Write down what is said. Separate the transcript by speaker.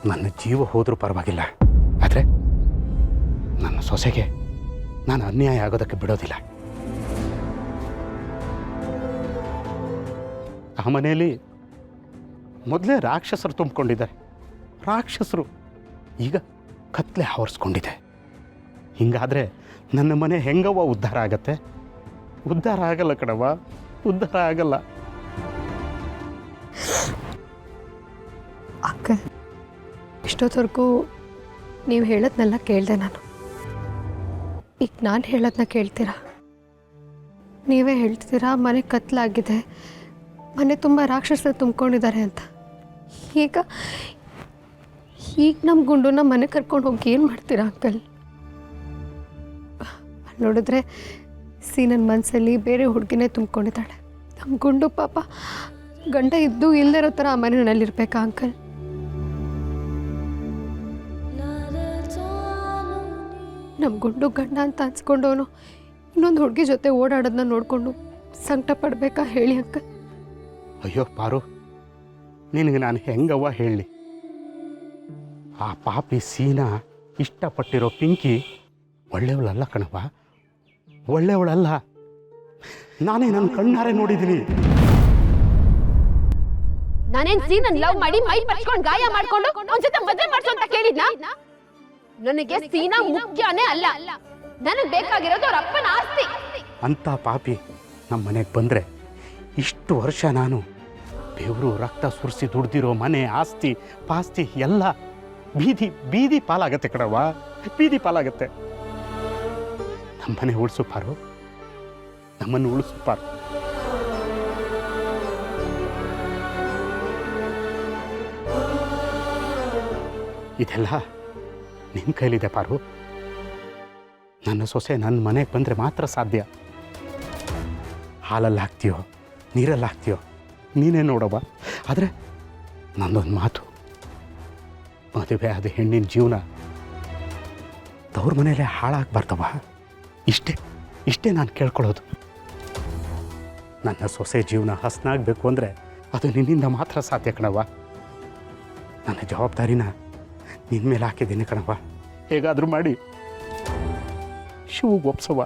Speaker 1: ನನ್ನ ಜೀವ ಹೋದರೂ ಪರವಾಗಿಲ್ಲ, ಆದರೆ ನನ್ನ ಸೊಸೆಗೆ ನಾನು ಅನ್ಯಾಯ ಆಗೋದಕ್ಕೆ ಬಿಡೋದಿಲ್ಲ. ಆ ಮನೆಯಲ್ಲಿ ಮೊದಲೇ ರಾಕ್ಷಸರು ತುಂಬಿಕೊಂಡಿದ್ದಾರೆ. ರಾಕ್ಷಸರು ಈಗ ಕತ್ಲೆ ಆವರಿಸ್ಕೊಂಡಿದೆ. ಹಿಂಗಾದರೆ ನನ್ನ ಮನೆ ಹೆಂಗವ್ವ ಉದ್ಧಾರ ಆಗತ್ತೆ? ಉದ್ಧಾರ ಆಗಲ್ಲ ಕಣವ್ವ, ಉದ್ಧಾರ ಆಗಲ್ಲ.
Speaker 2: ಅಕ್ಕ, ಇಷ್ಟೊತ್ತವರೆಗೂ ನೀವು ಹೇಳೋದ್ನೆಲ್ಲ ಕೇಳಿದೆ ನಾನು. ಈಗ ನಾನು ಹೇಳೋದನ್ನ ಕೇಳ್ತೀರಾ? ನೀವೇ ಹೇಳ್ತಿದ್ದೀರಾ ಮನೆ ಕತ್ಲಾಗಿದೆ, ಮನೆ ತುಂಬ ರಾಕ್ಷಸರು ತುಂಬ್ಕೊಂಡಿದ್ದಾರೆ ಅಂತ. ಈಗ ನಮ್ಮ ಗುಂಡುನ ಮನೆ ಕರ್ಕೊಂಡು ಹೋಗಿ ಏನು ಮಾಡ್ತೀರಾ ಅಂಕಲ್? ನೋಡಿದ್ರೆ ನನ್ನ ಮನಸ್ಸಲ್ಲಿ ಬೇರೆ ಹುಡುಗಿನೇ ತುಂಬ್ಕೊಂಡಿದ್ದಾಳೆ. ನಮ್ಮ ಗುಂಡು ಪಾಪ ಗಂಡ ಇದ್ದು ಇಲ್ಲದಿರೋ ಥರ ಆ ಮನೆಯಲ್ಲಿರ್ಬೇಕಾ ಅಂಕಲ್? ನಮ್ಮ ಗುಂಡು ಗಂಡ ಅಂತ ಅನ್ಸ್ಕೊಂಡವನು ಇನ್ನೊಂದು ಹುಡುಗಿ ಜೊತೆ ಓಡಾಡೋದನ್ನ ನೋಡಿಕೊಂಡು ಸಂಕಟ ಪಡಬೇಕಾ ಹೇಳಿ ಅಂಕಲ್?
Speaker 1: ಅಯ್ಯೋ ಪಾರು, ನಿನಗೆ ನಾನು ಹೆಂಗವ್ವ ಹೇಳಿ? ಆ ಪಾಪಿ ಸೀನಾ ಇಷ್ಟಪಟ್ಟಿರೋ ಪಿಂಕಿ ಒಳ್ಳೆಯವಳಲ್ಲ ಕಣವ್ವ, ಒಳ್ಳೆಯವಳಲ್ಲ. ನಾನೇ ನನ್ನ ಕಣ್ಣಾರೆ ನೋಡಿದ್ದೀನಿ.
Speaker 3: ನಾನೇನ್ ಸೀನನ್ ಲವ್ ಮಾಡಿ ಮೈ ಪರ್ಚ್ಕೊಂಡು ಗಾಯ ಮಾಡ್ಕೊಂಡು ಅವನ ಜೊತೆ ಮದುವೆ ಮಾಡ್ಸು ಅಂತ ಕೇಳಿದ್ನಾ? ನನಗೆ ಸೀನಾ ಮುಖ್ಯನೇ ಅಲ್ಲ, ನನಗೆ ಬೇಕಾಗಿರೋದು ಅವ್ರ ಅಪ್ಪನ ಆಸ್ತಿ.
Speaker 1: ಅಂತ ಪಾಪಿ ನಮ್ಮ ಮನೆಗೆ ಬಂದರೆ ಇಷ್ಟು ವರ್ಷ ನಾನು ಬೆವರು ರಕ್ತ ಸುರಿಸಿ ದುಡ್ದಿರೋ ಮನೆ ಆಸ್ತಿ ಪಾಸ್ತಿ ಎಲ್ಲ ಬೀದಿ ಪಾಲಾಗತ್ತೆ ಕಣವ್ವ, ಬೀದಿ ಪಾಲಾಗತ್ತೆ. ನಮ್ಮನೆ ಉಳಿಸು ಪಾರು, ನಮ್ಮನ್ನು ಉಳಿಸು ಪಾರು. ಇದೆಲ್ಲ ನಿನ್ನ ಕೈಲಿದೆ ಪಾರು. ನನ್ನ ಸೊಸೆ ನನ್ನ ಮನೆಗೆ ಬಂದರೆ ಮಾತ್ರ ಸಾಧ್ಯ. ಹಾಲಲ್ಲಿ ಹಾಕ್ತೀಯೋ ನೀರಲ್ಲಿ ಹಾಕ್ತೀಯೋ ನೀನೇ ನೋಡವ್ವ. ಆದರೆ ನಂದೊಂದು ಮಾತು, ಮದುವೆ ಆದ ಹೆಣ್ಣಿನ ಜೀವನ ತವ್ರ ಮನೇಲೆ ಹಾಳಾಗಬಾರ್ದವ್ವ. ಇಷ್ಟೇ ನಾನು ಕೇಳ್ಕೊಳ್ಳೋದು. ನನ್ನ ಸೊಸೆ ಜೀವನ ಹಸನಾಗಬೇಕು ಅಂದರೆ ಅದು ನಿನ್ನಿಂದ ಮಾತ್ರ ಸಾಧ್ಯ ಕಣವ್ವ. ನನ್ನ ಜವಾಬ್ದಾರಿನ ನಿನ್ನ ಮೇಲೆ ಹಾಕಿದ್ದೀನಿ ಕಣವ್ವ. ಹೇಗಾದರೂ ಮಾಡಿ ಶಿವಗೆ ಒಪ್ಸವ್ವ.